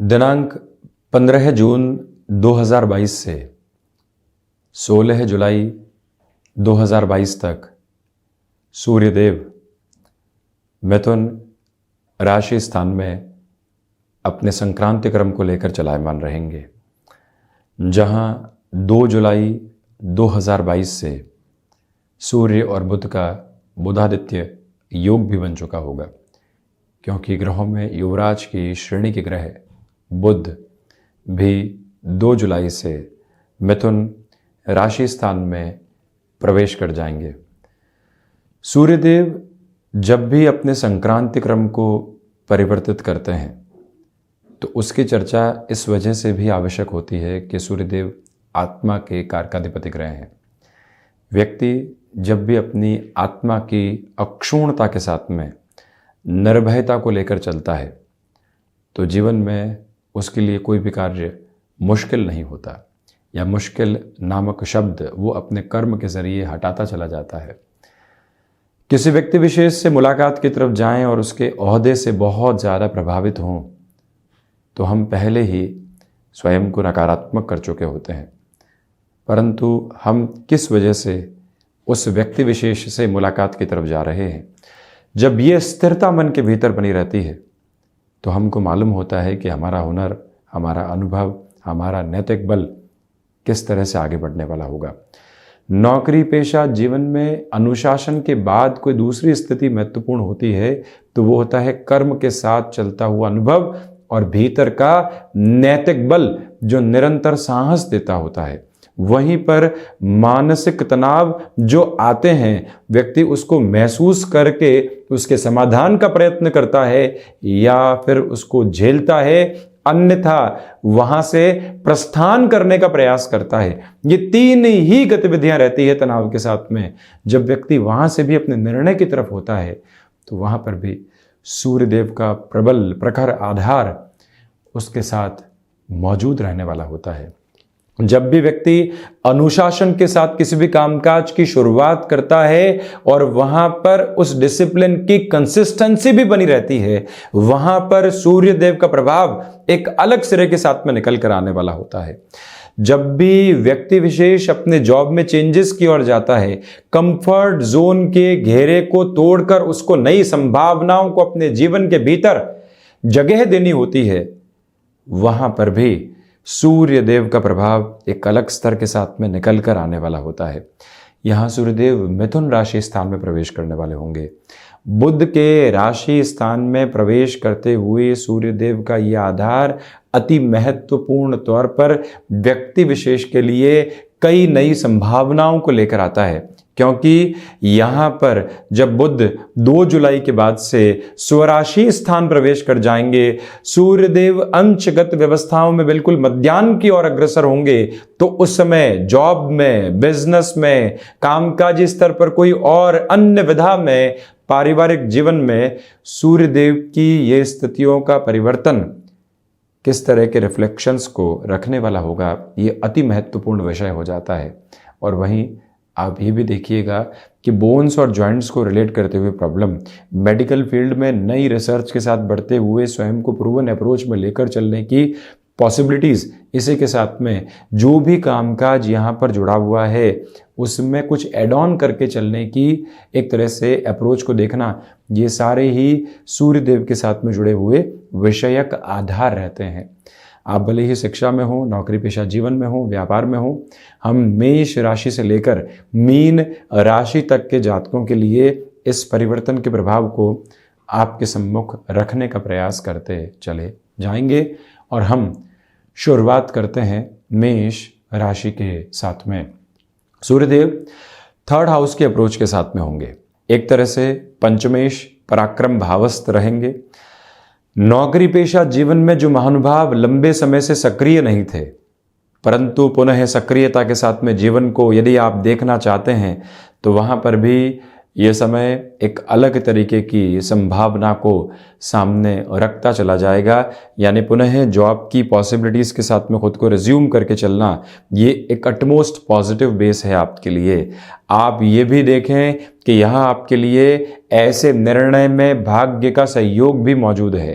दिनांक 15 जून 2022 से 16 जुलाई 2022 तक सूर्यदेव मिथुन राशि स्थान में अपने संक्रांति क्रम को लेकर चलायमान रहेंगे, जहां 2 जुलाई 2022 से सूर्य और बुध का बुधादित्य योग भी बन चुका होगा, क्योंकि ग्रहों में युवराज की श्रेणी के ग्रह बुध भी 2 जुलाई से मिथुन राशि स्थान में प्रवेश कर जाएंगे। सूर्यदेव जब भी अपने संक्रांति क्रम को परिवर्तित करते हैं तो उसकी चर्चा इस वजह से भी आवश्यक होती है कि सूर्यदेव आत्मा के कारकाधिपति ग्रह हैं। व्यक्ति जब भी अपनी आत्मा की अक्षुण्णता के साथ में निर्भयता को लेकर चलता है तो जीवन में उसके लिए कोई भी कार्य मुश्किल नहीं होता, या मुश्किल नामक शब्द वो अपने कर्म के जरिए हटाता चला जाता है। किसी व्यक्ति विशेष से मुलाकात की तरफ जाएं और उसके ओहदे से बहुत ज़्यादा प्रभावित हों तो हम पहले ही स्वयं को नकारात्मक कर चुके होते हैं, परंतु हम किस वजह से उस व्यक्ति विशेष से मुलाकात की तरफ जा रहे हैं, जब ये स्थिरता मन के भीतर बनी रहती है तो हमको मालूम होता है कि हमारा हुनर, हमारा अनुभव, हमारा नैतिक बल किस तरह से आगे बढ़ने वाला होगा। नौकरी पेशा जीवन में अनुशासन के बाद कोई दूसरी स्थिति महत्वपूर्ण होती है तो वो होता है कर्म के साथ चलता हुआ अनुभव और भीतर का नैतिक बल जो निरंतर साहस देता होता है। वहीं पर मानसिक तनाव जो आते हैं, व्यक्ति उसको महसूस करके उसके समाधान का प्रयत्न करता है या फिर उसको झेलता है, अन्यथा वहां से प्रस्थान करने का प्रयास करता है। ये तीन ही गतिविधियां रहती है तनाव के साथ में। जब व्यक्ति वहां से भी अपने निर्णय की तरफ होता है तो वहां पर भी सूर्यदेव का प्रबल प्रखर आधार उसके साथ मौजूद रहने वाला होता है। जब भी व्यक्ति अनुशासन के साथ किसी भी कामकाज की शुरुआत करता है और वहां पर उस डिसिप्लिन की कंसिस्टेंसी भी बनी रहती है, वहां पर सूर्यदेव का प्रभाव एक अलग सिरे के साथ में निकल कर आने वाला होता है। जब भी व्यक्ति विशेष अपने जॉब में चेंजेस की ओर जाता है, कंफर्ट जोन के घेरे को तोड़कर उसको नई संभावनाओं को अपने जीवन के भीतर जगह देनी होती है, वहां पर भी सूर्यदेव का प्रभाव एक अलग स्तर के साथ में निकल कर आने वाला होता है। यहाँ सूर्यदेव मिथुन राशि स्थान में प्रवेश करने वाले होंगे। बुध के राशि स्थान में प्रवेश करते हुए सूर्यदेव का यह आधार अति महत्वपूर्ण तौर पर व्यक्ति विशेष के लिए कई नई संभावनाओं को लेकर आता है, क्योंकि यहाँ पर जब बुध 2 जुलाई के बाद से स्वराशि स्थान प्रवेश कर जाएंगे, सूर्यदेव अंशगत व्यवस्थाओं में बिल्कुल मध्याह्न की ओर अग्रसर होंगे, तो उस समय जॉब में, बिजनेस में, कामकाजी स्तर पर कोई और अन्य विधा में, पारिवारिक जीवन में सूर्यदेव की ये स्थितियों का परिवर्तन किस तरह के रिफ्लेक्शंस को रखने वाला होगा, ये अति महत्वपूर्ण विषय हो जाता है। और वहीं आप ये भी देखिएगा कि बोन्स और जॉइंट्स को रिलेट करते हुए प्रॉब्लम, मेडिकल फील्ड में नई रिसर्च के साथ बढ़ते हुए स्वयं को प्रूवन अप्रोच में लेकर चलने की पॉसिबिलिटीज़, इसी के साथ में जो भी कामकाज यहाँ पर जुड़ा हुआ है उसमें कुछ एड ऑन करके चलने की एक तरह से अप्रोच को देखना, ये सारे ही सूर्यदेव के साथ में जुड़े हुए विषयक आधार रहते हैं। आप भले ही शिक्षा में हो, नौकरी पेशा जीवन में हो, व्यापार में हो, हम मेष राशि से लेकर मीन राशि तक के जातकों के लिए इस परिवर्तन के प्रभाव को आपके सम्मुख रखने का प्रयास करते चले जाएंगे। और हम शुरुआत करते हैं मेष राशि के साथ में। सूर्यदेव 3rd हाउस के अप्रोच के साथ में होंगे। एक तरह से पंचमेश पराक्रम भावस्थ रहेंगे। नौकरी पेशा जीवन में जो महानुभाव लंबे समय से सक्रिय नहीं थे, परंतु पुनः सक्रियता के साथ में जीवन को यदि आप देखना चाहते हैं तो वहाँ पर भी ये समय एक अलग तरीके की संभावना को सामने रखता चला जाएगा। यानी पुनः जॉब की पॉसिबिलिटीज़ के साथ में खुद को रिज्यूम करके चलना, ये एक अटमोस्ट पॉजिटिव बेस है आपके लिए। आप ये भी देखें कि यहाँ आपके लिए ऐसे निर्णय में भाग्य का सहयोग भी मौजूद है।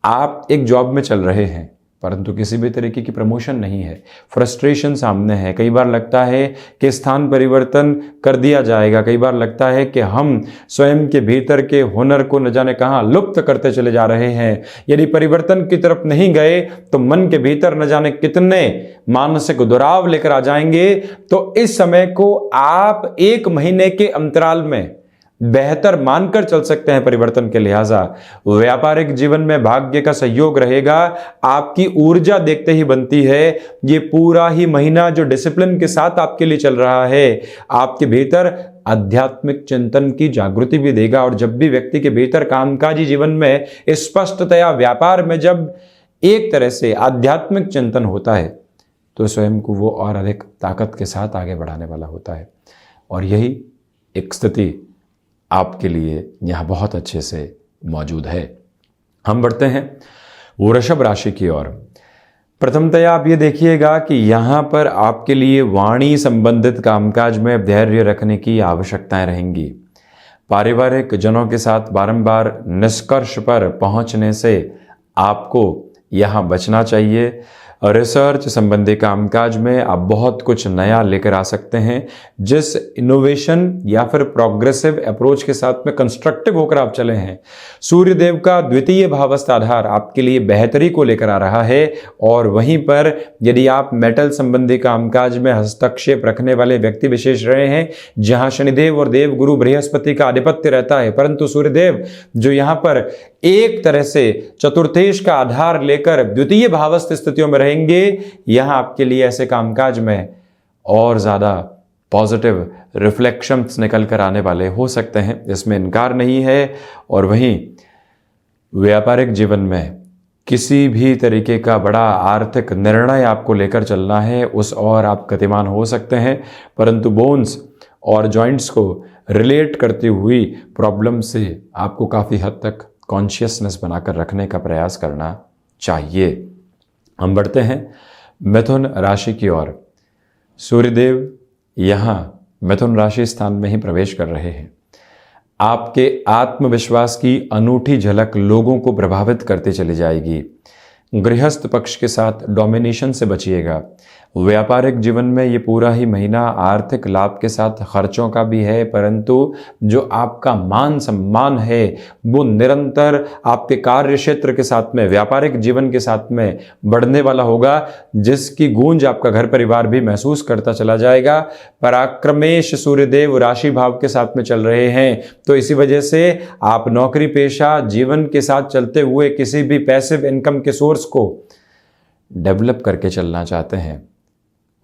आप एक जॉब में चल रहे हैं परंतु किसी भी तरीके की प्रमोशन नहीं है, फ्रस्ट्रेशन सामने है, कई बार लगता है कि स्थान परिवर्तन कर दिया जाएगा, कई बार लगता है कि हम स्वयं के भीतर के हुनर को न जाने कहाँ लुप्त करते चले जा रहे हैं। यदि परिवर्तन की तरफ नहीं गए तो मन के भीतर न जाने कितने मानसिक दुराव लेकर आ जाएंगे। तो इस समय को आप 1 महीने के अंतराल में बेहतर मानकर चल सकते हैं परिवर्तन के लिहाजा। व्यापारिक जीवन में भाग्य का सहयोग रहेगा, आपकी ऊर्जा देखते ही बनती है। ये पूरा ही महीना जो डिसिप्लिन के साथ आपके लिए चल रहा है, आपके भीतर आध्यात्मिक चिंतन की जागृति भी देगा। और जब भी व्यक्ति के भीतर कामकाजी जीवन में स्पष्टतया, व्यापार में जब एक तरह से आध्यात्मिक चिंतन होता है तो स्वयं को वो और अधिक ताकत के साथ आगे बढ़ाने वाला होता है। और यही एक स्थिति आपके लिए यहाँ बहुत अच्छे से मौजूद है। हम बढ़ते हैं वृषभ राशि की ओर। प्रथमतया आप ये देखिएगा कि यहाँ पर आपके लिए वाणी संबंधित कामकाज में धैर्य रखने की आवश्यकताएं रहेंगी। पारिवारिक जनों के साथ बारंबार निष्कर्ष पर पहुँचने से आपको यहाँ बचना चाहिए। रिसर्च संबंधी कामकाज में आप बहुत कुछ नया लेकर आ सकते हैं। जिस इनोवेशन या फिर प्रोग्रेसिव अप्रोच के साथ में कंस्ट्रक्टिव होकर आप चले हैं, सूर्यदेव का द्वितीय भावस्थ आधार आपके लिए बेहतरी को लेकर आ रहा है। और वहीं पर यदि आप मेटल संबंधी कामकाज में हस्तक्षेप रखने वाले व्यक्ति विशेष रहे हैं, जहां शनिदेव और देव गुरु बृहस्पति का आधिपत्य रहता है, परंतु सूर्यदेव जो यहां पर एक तरह से चतुर्थेश का आधार लेकर द्वितीय भावस्थ स्थितियों में रहेंगे, यहां आपके लिए ऐसे कामकाज में और ज्यादा पॉजिटिव रिफ्लेक्शंस निकल कर आने वाले हो सकते हैं, इसमें इनकार नहीं है। और वहीं व्यापारिक जीवन में किसी भी तरीके का बड़ा आर्थिक निर्णय आपको लेकर चलना है, उस और आप गतिमान हो सकते हैं, परंतु बोन्स और जॉइंट्स को रिलेट करती हुई प्रॉब्लम से आपको काफ़ी हद तक कॉन्शियसनेस बनाकर रखने का प्रयास करना चाहिए। हम बढ़ते हैं मिथुन राशि की ओर। सूर्यदेव यहाँ मिथुन राशि स्थान में ही प्रवेश कर रहे हैं। आपके आत्मविश्वास की अनूठी झलक लोगों को प्रभावित करती चली जाएगी। गृहस्थ पक्ष के साथ डोमिनेशन से बचिएगा। व्यापारिक जीवन में ये पूरा ही महीना आर्थिक लाभ के साथ खर्चों का भी है, परंतु जो आपका मान सम्मान है वो निरंतर आपके कार्य क्षेत्र के साथ में, व्यापारिक जीवन के साथ में बढ़ने वाला होगा, जिसकी गूंज आपका घर परिवार भी महसूस करता चला जाएगा। पराक्रमेश सूर्यदेव राशि भाव के साथ में चल रहे हैं, तो इसी वजह से आप नौकरी पेशा जीवन के साथ चलते हुए किसी भी पैसिव इनकम के सोर्स को डेवलप करके चलना चाहते हैं,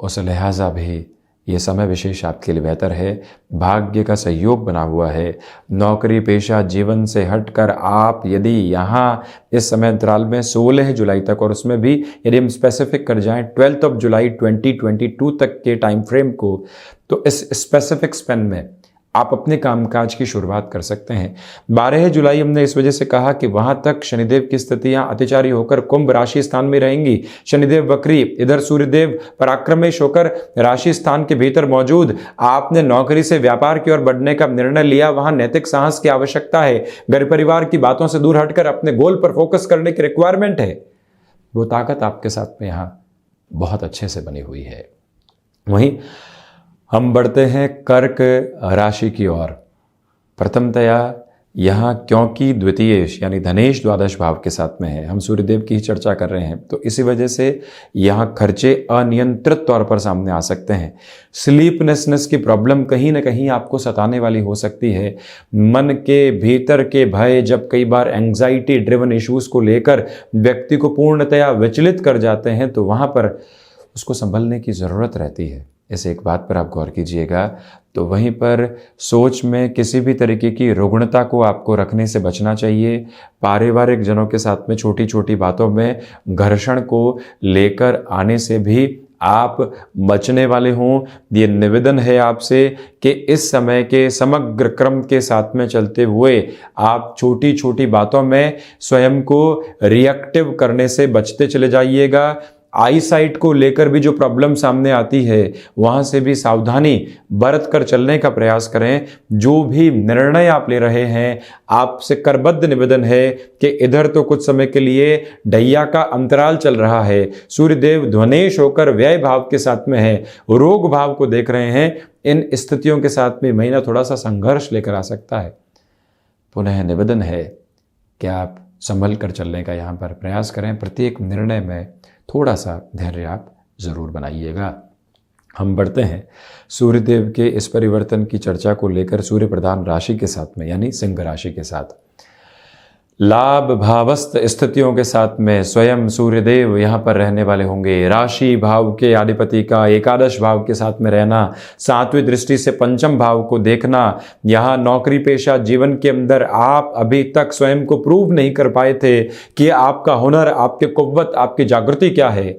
उस लिहाजा भी ये समय विशेष आपके लिए बेहतर है। भाग्य का सहयोग बना हुआ है। नौकरी पेशा जीवन से हटकर आप यदि यहाँ इस समय अंतराल में 16 जुलाई तक, और उसमें भी यदि हम स्पेसिफिक कर जाएं 12 जुलाई 2022 तक के टाइम फ्रेम को, तो इस स्पेसिफिक स्पेन में आप अपने कामकाज की शुरुआत कर सकते हैं। 12 जुलाई हमने इस वजह से कहा कि वहां तक शनिदेव की स्थितियां अतिचारी होकर कुंभ राशि स्थान में रहेंगी। शनिदेव वक्री, इधर सूर्यदेव पराक्रमेश होकर राशि स्थान के भीतर मौजूद। आपने नौकरी से व्यापार की ओर बढ़ने का निर्णय लिया, वहां नैतिक साहस की आवश्यकता है। घर परिवार की बातों से दूर हटकर अपने गोल पर फोकस करने की रिक्वायरमेंट है। वो ताकत आपके साथ में यहाँ बहुत अच्छे से बनी हुई है। वहीं हम बढ़ते हैं कर्क राशि की ओर। प्रथमतया यहाँ क्योंकि द्वितीयेश यानी धनेश द्वादश भाव के साथ में है, हम सूर्यदेव की ही चर्चा कर रहे हैं, तो इसी वजह से यहाँ खर्चे अनियंत्रित तौर पर सामने आ सकते हैं। स्लीपनेसनेस की प्रॉब्लम कहीं ना कहीं आपको सताने वाली हो सकती है। मन के भीतर के भय जब कई बार एंग्जाइटी ड्रिवन इश्यूज को लेकर व्यक्ति को पूर्णतया विचलित कर जाते हैं, तो वहाँ पर उसको संभलने की ज़रूरत रहती है। इस एक बात पर आप गौर कीजिएगा। तो वहीं पर सोच में किसी भी तरीके की रुग्णता को आपको रखने से बचना चाहिए। पारिवारिक जनों के साथ में छोटी छोटी बातों में घर्षण को लेकर आने से भी आप बचने वाले हों। ये निवेदन है आपसे कि इस समय के समग्र क्रम के साथ में चलते हुए आप छोटी छोटी बातों में स्वयं को रिएक्टिव करने से बचते चले जाइएगा। आई साइट को लेकर भी जो प्रॉब्लम सामने आती है वहाँ से भी सावधानी बरत कर चलने का प्रयास करें। जो भी निर्णय आप ले रहे हैं, आपसे करबद्ध निवेदन है कि इधर तो कुछ समय के लिए ढैया का अंतराल चल रहा है, सूर्यदेव ध्वनेश होकर व्यय भाव के साथ में है, रोग भाव को देख रहे हैं। इन स्थितियों के साथ में महीना थोड़ा सा संघर्ष लेकर आ सकता है। पुनः निवेदन है कि आप संभल कर चलने का यहाँ पर प्रयास करें। प्रत्येक निर्णय में थोड़ा सा धैर्य आप जरूर बनाइएगा। हम बढ़ते हैं सूर्यदेव के इस परिवर्तन की चर्चा को लेकर सूर्य प्रधान राशि के साथ में, यानी सिंह राशि के साथ। लाभ भावस्थ स्थितियों के साथ में स्वयं सूर्यदेव यहाँ पर रहने वाले होंगे। राशि भाव के अधिपति का एकादश भाव के साथ में रहना, सातवीं दृष्टि से पंचम भाव को देखना। यहाँ नौकरी पेशा जीवन के अंदर आप अभी तक स्वयं को प्रूव नहीं कर पाए थे कि आपका हुनर, आपके कुव्वत, आपकी जागृति क्या है।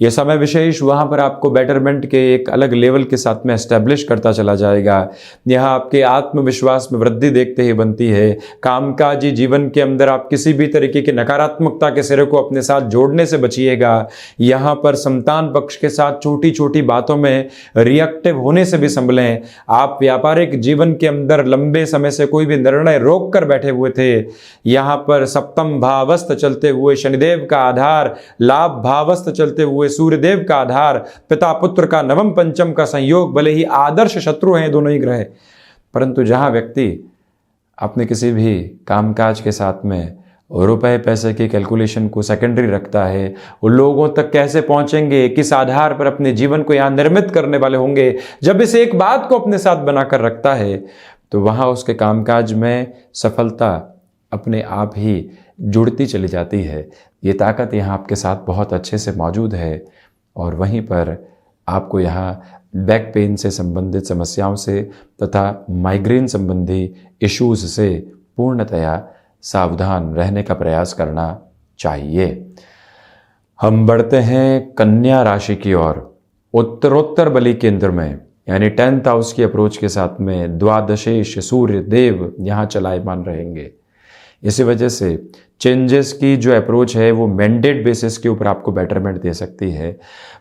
यह समय विशेष वहाँ पर आपको बेटरमेंट के एक अलग लेवल के साथ में एस्टेब्लिश करता चला जाएगा। यहाँ आपके आत्मविश्वास में वृद्धि देखते ही बनती है। कामकाजी जीवन के अंदर आप किसी भी तरीके की नकारात्मकता के सिरे को अपने साथ जोड़ने से बचिएगा। यहाँ पर संतान पक्ष के साथ छोटी छोटी बातों में रिएक्टिव होने से भी संभलें। आप व्यापारिक जीवन के अंदर लंबे समय से कोई भी निर्णय रोक कर बैठे हुए थे, यहाँ पर सप्तम भावस्थ चलते हुए शनिदेव का आधार, लाभ भावस्थ चलते हुए सूर्यदेव का आधार, पिता पुत्र का नवम पंचम का संयोग, भले ही आदर्श शत्रु हैं दोनों ही ग्रह, परंतु जहां व्यक्ति अपने किसी भी कामकाज के साथ में रुपए पैसे की कैलकुलेशन को सेकेंडरी रखता है, वो लोगों तक कैसे पहुंचेंगे, किस आधार पर अपने जीवन को यहां निर्मित करने वाले होंगे, जब इस एक बात को अपने साथ बनाकर रखता है तो वहां उसके कामकाज में सफलता अपने आप ही जुड़ती चली जाती है। ये ताकत यहाँ आपके साथ बहुत अच्छे से मौजूद है। और वहीं पर आपको यहाँ बैक पेन से संबंधित समस्याओं से तथा माइग्रेन संबंधी इश्यूज से पूर्णतया सावधान रहने का प्रयास करना चाहिए। हम बढ़ते हैं कन्या राशि की ओर। उत्तरोत्तर बलि केंद्र में यानी 10th हाउस की अप्रोच के साथ में द्वादशेश सूर्य देव यहाँ चलायमान रहेंगे। इसी वजह से चेंजेस की जो अप्रोच है वो मैंडेट बेसिस के ऊपर आपको बेटरमेंट दे सकती है।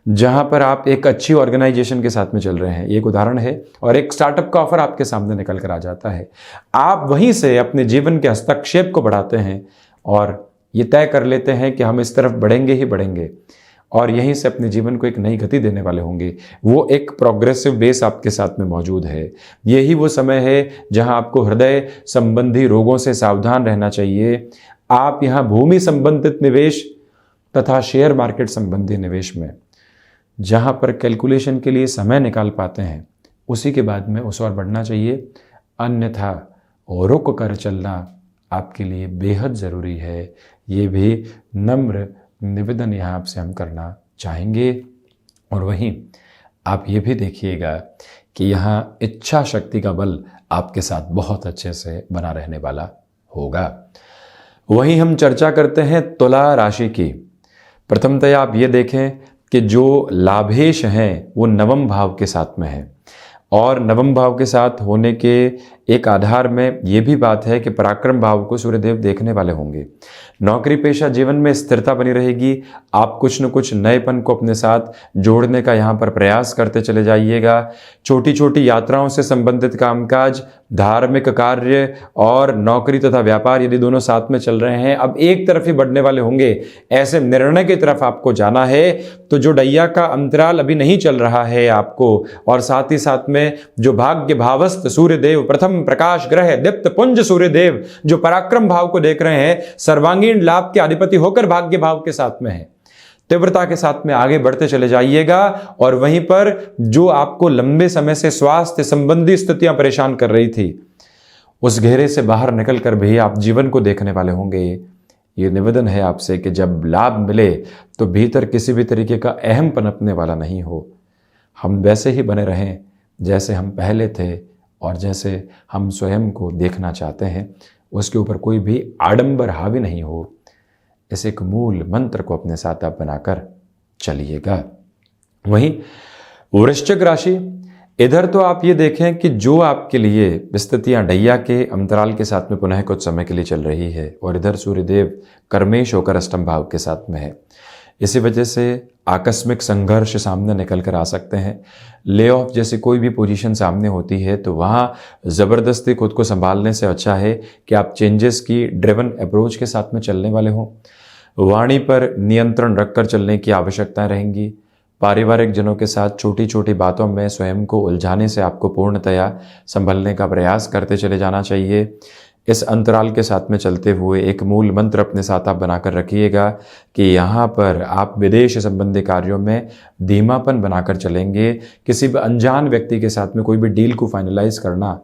जहां पर आप एक अच्छी ऑर्गेनाइजेशन के साथ में चल रहे हैं, एक उदाहरण है, और एक स्टार्टअप का ऑफर आपके सामने निकल कर आ जाता है। आप वहीं से अपने जीवन के हस्तक्षेप को बढ़ाते हैं और ये तय कर लेते हैं कि हम इस तरफ बढ़ेंगे ही बढ़ेंगे, और यहीं से अपने जीवन को एक नई गति देने वाले होंगे। वो एक प्रोग्रेसिव बेस आपके साथ में मौजूद है। यही वो समय है जहां आपको हृदय संबंधी रोगों से सावधान रहना चाहिए। आप यहाँ भूमि संबंधित निवेश तथा शेयर मार्केट संबंधी निवेश में जहां पर कैलकुलेशन के लिए समय निकाल पाते हैं, उसी के बाद में उस ओर बढ़ना चाहिए। अन्यथा रुक कर चलना आपके लिए बेहद ज़रूरी है। ये भी नम्र निवेदन यहाँ आपसे हम करना चाहेंगे। और वहीं आप ये भी देखिएगा कि यहाँ इच्छा शक्ति का बल आपके साथ बहुत अच्छे से बना रहने वाला होगा। वहीं हम चर्चा करते हैं तुला राशि की। प्रथमतः आप ये देखें कि जो लाभेश हैं वो नवम भाव के साथ में हैं, और नवम भाव के साथ होने के एक आधार में ये भी बात है कि पराक्रम भाव को सूर्यदेव देखने वाले होंगे। नौकरी पेशा जीवन में स्थिरता बनी रहेगी। आप कुछ न कुछ नएपन को अपने साथ जोड़ने का यहाँ पर प्रयास करते चले जाइएगा। छोटी छोटी यात्राओं से संबंधित कामकाज, धार्मिक कार्य और नौकरी तथा व्यापार यदि दोनों साथ में चल रहे हैं, अब एक तरफ ही बढ़ने वाले होंगे। ऐसे निर्णय की तरफ आपको जाना है तो जो ढैया का अंतराल अभी नहीं चल रहा है आपको, और साथ ही साथ में जो भाग्य भावस्थ सूर्यदेव, प्रथम प्रकाश ग्रह दीप्त पुंज सूर्यदेव जो पराक्रम भाव को देख रहे हैं, सर्वांगीण लाभ के अधिपति होकर भाग्य भाव के साथ में है। तीव्रता के साथ में आगे बढ़ते चले जाइएगा। और वहीं पर जो आपको लंबे समय से स्वास्थ्य संबंधी स्थितियां परेशान कर रही थी, उस घेरे से बाहर निकलकर भी आप जीवन को देखने वाले होंगे। ये निवेदन है आपसे कि जब लाभ मिले तो भीतर किसी भी तरीके का अहम पनपने वाला नहीं हो। हम वैसे ही बने रहें जैसे हम पहले थे, और जैसे हम स्वयं को देखना चाहते हैं, उसके ऊपर कोई भी आडंबर हावी नहीं हो। इस एक मूल मंत्र को अपने साथ आप बनाकर चलिएगा। वहीं वृश्चिक राशि, इधर तो आप ये देखें कि जो आपके लिए स्थितियां ढैया के अंतराल के साथ में पुनः कुछ समय के लिए चल रही है, और इधर सूर्यदेव कर्मेश होकर अष्टम भाव के साथ में है। इसी वजह से आकस्मिक संघर्ष सामने निकल कर आ सकते हैं। ले ऑफ जैसी कोई भी पोजीशन सामने होती है तो वहाँ ज़बरदस्ती खुद को संभालने से अच्छा है कि आप चेंजेस की ड्रिवन अप्रोच के साथ में चलने वाले हों। वाणी पर नियंत्रण रखकर चलने की आवश्यकता रहेंगी। पारिवारिक जनों के साथ छोटी छोटी बातों में स्वयं को उलझाने से आपको पूर्णतया संभलने का प्रयास करते चले जाना चाहिए। इस अंतराल के साथ में चलते हुए एक मूल मंत्र अपने साथ आप बनाकर रखिएगा कि यहाँ पर आप विदेश संबंधी कार्यों में धीमापन बनाकर चलेंगे। किसी भी अनजान व्यक्ति के साथ में कोई भी डील को फाइनलाइज करना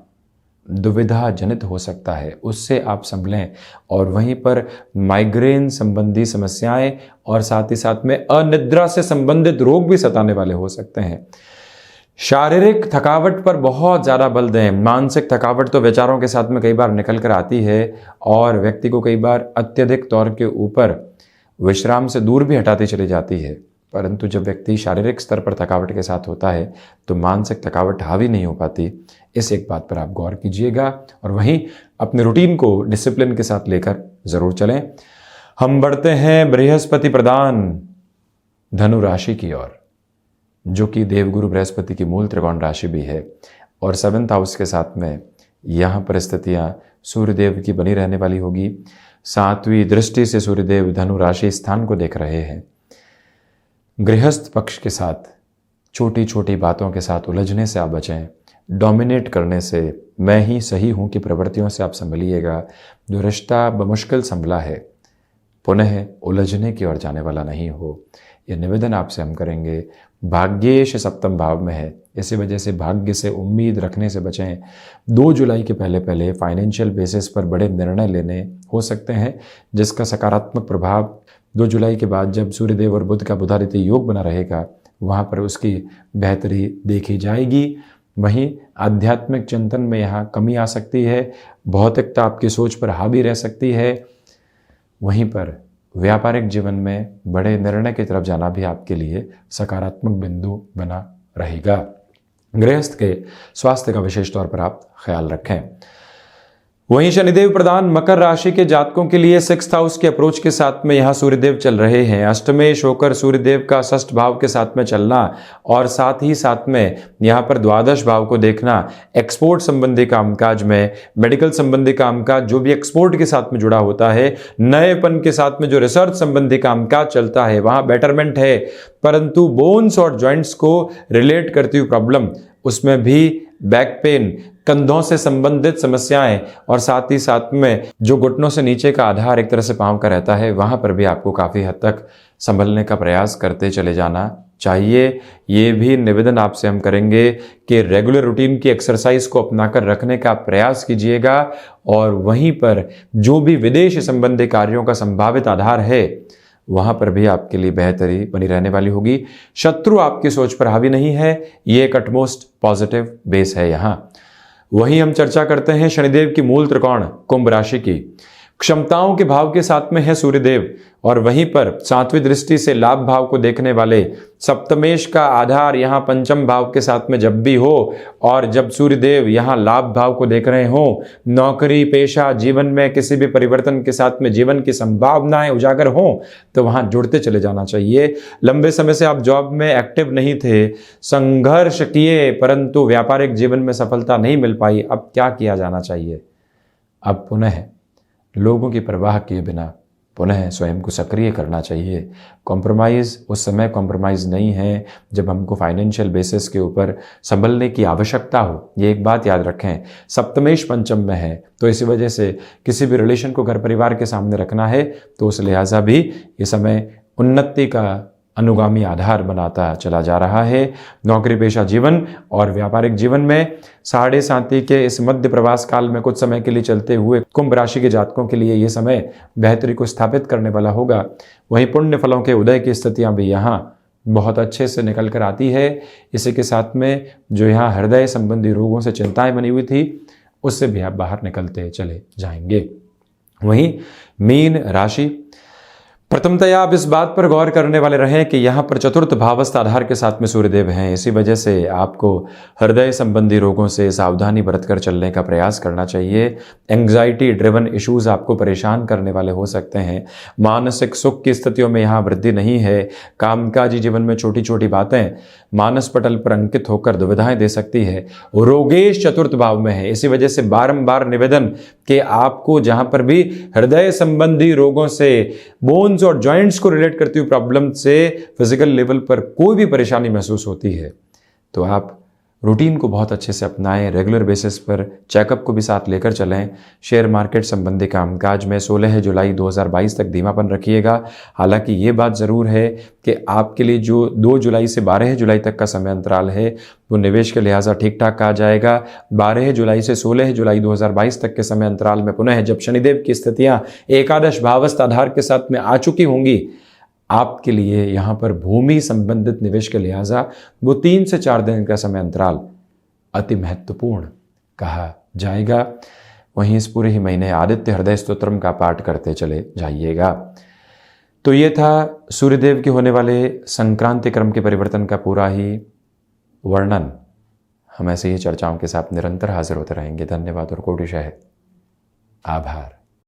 दुविधा जनित हो सकता है, उससे आप संभलें। और वहीं पर माइग्रेन संबंधी समस्याएं और साथ ही साथ में अनिद्रा से संबंधित रोग भी सताने वाले हो सकते हैं। शारीरिक थकावट पर बहुत ज़्यादा बल दें। मानसिक थकावट तो विचारों के साथ में कई बार निकल कर आती है और व्यक्ति को कई बार अत्यधिक तौर के ऊपर विश्राम से दूर भी हटाती चली जाती है। परंतु जब व्यक्ति शारीरिक स्तर पर थकावट के साथ होता है तो मानसिक थकावट हावी नहीं हो पाती। इस एक बात पर आप गौर कीजिएगा और वहीं अपने रूटीन को डिसिप्लिन के साथ लेकर ज़रूर चलें। हम बढ़ते हैं बृहस्पति प्रदान धनु राशि की ओर, जो कि देवगुरु बृहस्पति की मूल त्रिकोण राशि भी है और 7th हाउस के साथ में यहाँ परिस्थितियाँ सूर्यदेव की बनी रहने वाली होगी। 7वीं दृष्टि से सूर्यदेव धनु राशि स्थान को देख रहे हैं। गृहस्थ पक्ष के साथ छोटी छोटी बातों के साथ उलझने से आप बचें। डोमिनेट करने से, मैं ही सही हूँ की प्रवृत्तियों से आप संभलिएगा। जो रिश्ता बमुश्किल संभला है पुनः उलझने की ओर जाने वाला नहीं हो, यह निवेदन आपसे हम करेंगे। भाग्येश 7th भाव में है, इसी वजह से भाग्य से उम्मीद रखने से बचें। 2 जुलाई के पहले पहले फाइनेंशियल बेसिस पर बड़े निर्णय लेने हो सकते हैं, जिसका सकारात्मक प्रभाव 2 जुलाई के बाद जब सूर्यदेव और बुध का बुधादित्य योग बना रहेगा वहाँ पर उसकी बेहतरी देखी जाएगी। वहीं आध्यात्मिक चिंतन में यहाँ कमी आ सकती है, भौतिकता आपकी सोच पर हावी रह सकती है। वहीं पर व्यापारिक जीवन में बड़े निर्णय की तरफ जाना भी आपके लिए सकारात्मक बिंदु बना रहेगा। गृहस्थ के स्वास्थ्य का विशेष तौर पर आप ख्याल रखें। वहीं शनिदेव प्रधान मकर राशि के जातकों के लिए 6th हाउस के अप्रोच के साथ में यहाँ सूर्यदेव चल रहे हैं। अष्टमेश होकर सूर्यदेव का 6th भाव के साथ में चलना और साथ ही साथ में यहाँ पर द्वादश भाव को देखना, एक्सपोर्ट संबंधी कामकाज में, मेडिकल संबंधी कामकाज जो भी एक्सपोर्ट के साथ में जुड़ा होता है, नएपन के साथ में जो रिसर्च संबंधी कामकाज चलता है वहाँ बेटरमेंट है। परंतु बोन्स और जॉइंट्स को रिलेट करती हुई प्रॉब्लम, उसमें भी बैक पेन, कंधों से संबंधित समस्याएं और साथ ही साथ में जो घुटनों से नीचे का आधार एक तरह से पांव का रहता है, वहां पर भी आपको काफी हद तक संभलने का प्रयास करते चले जाना चाहिए। ये भी निवेदन आपसे हम करेंगे कि रेगुलर रूटीन की एक्सरसाइज को अपनाकर रखने का प्रयास कीजिएगा और वहीं पर जो भी विदेश संबंधी कार्यों का संभावित आधार है वहां पर भी आपके लिए बेहतरी बनी रहने वाली होगी। शत्रु आपकी सोच पर हावी नहीं है, ये एक अटमोस्ट पॉजिटिव बेस है यहाँ। वहीं हम चर्चा करते हैं शनिदेव की मूल त्रिकोण कुंभ राशि की। क्षमताओं के भाव के साथ में है सूर्यदेव और वहीं पर 7वीं दृष्टि से लाभ भाव को देखने वाले सप्तमेश का आधार यहाँ 5th भाव के साथ में जब भी हो और जब सूर्यदेव यहाँ लाभ भाव को देख रहे हो, नौकरी पेशा जीवन में किसी भी परिवर्तन के साथ में जीवन की संभावनाएं उजागर हो तो वहाँ जुड़ते चले जाना चाहिए। लंबे समय से आप जॉब में एक्टिव नहीं थे, संघर्ष किए परंतु व्यापारिक जीवन में सफलता नहीं मिल पाई। अब क्या किया जाना चाहिए? अब पुनः लोगों की परवाह किए बिना पुनः स्वयं को सक्रिय करना चाहिए। कॉम्प्रोमाइज़ उस समय कॉम्प्रोमाइज़ नहीं है जब हमको फाइनेंशियल बेसिस के ऊपर संभलने की आवश्यकता हो। ये एक बात याद रखें, सप्तमेश 5th में है तो इसी वजह से किसी भी रिलेशन को घर परिवार के सामने रखना है तो उस लिहाजा भी ये समय उन्नति का अनुगामी आधार बनाता चला जा रहा है। नौकरी पेशा जीवन और व्यापारिक जीवन में 7.5 के इस मध्य प्रवास काल में कुछ समय के लिए चलते हुए कुंभ राशि के जातकों के लिए ये समय बेहतरी को स्थापित करने वाला होगा। वहीं पुण्य फलों के उदय की स्थितियां भी यहाँ बहुत अच्छे से निकल कर आती है। इसी के साथ में जो यहाँ हृदय संबंधी रोगों से चिंताएं बनी हुई थी उससे भी आप बाहर निकलते चले जाएंगे। वहीं मीन राशि प्रथमतया आप इस बात पर गौर करने वाले रहें कि यहाँ पर चतुर्थ भावस्थ आधार के साथ में सूर्यदेव हैं। इसी वजह से आपको हृदय संबंधी रोगों से सावधानी बरतकर चलने का प्रयास करना चाहिए। एंग्जाइटी ड्रिवन इश्यूज आपको परेशान करने वाले हो सकते हैं। मानसिक सुख की स्थितियों में यहाँ वृद्धि नहीं है। कामकाजी जीवन में छोटी छोटी बातें मानस पटल पर अंकित होकर दुविधाएं दे सकती है। रोगेश चतुर्थ भाव में है, इसी वजह से बारंबार निवेदन कि आपको जहां पर भी हृदय संबंधी रोगों से, बोन्स और जॉइंट्स को रिलेट करती हुई प्रॉब्लम से फिजिकल लेवल पर कोई भी परेशानी महसूस होती है तो आप रूटीन को बहुत अच्छे से अपनाएं। रेगुलर बेसिस पर चेकअप को भी साथ लेकर चलें। शेयर मार्केट संबंधी कामकाज में 16 जुलाई 2022 तक धीमापन रखिएगा। हालांकि ये बात ज़रूर है कि आपके लिए जो 2 जुलाई से 12 जुलाई तक का समय अंतराल है वो निवेश के लिहाजा ठीक ठाक कहा जाएगा। 12 जुलाई से 16 जुलाई 2022 तक के समय अंतराल में पुनः जब शनिदेव की स्थितियाँ एकादश भावस्थ आधार के साथ में आ चुकी होंगी, आपके लिए यहाँ पर भूमि संबंधित निवेश के लिहाजा वो 3 से 4 दिन का समय अंतराल अति महत्वपूर्ण कहा जाएगा। वहीं इस पूरे ही महीने आदित्य हृदय स्तोत्रम का पाठ करते चले जाइएगा। तो ये था सूर्यदेव के होने वाले संक्रांति क्रम के परिवर्तन का पूरा ही वर्णन। हम ऐसे ही चर्चाओं के साथ निरंतर हाजिर होते रहेंगे। धन्यवाद और कोटिशः आभार।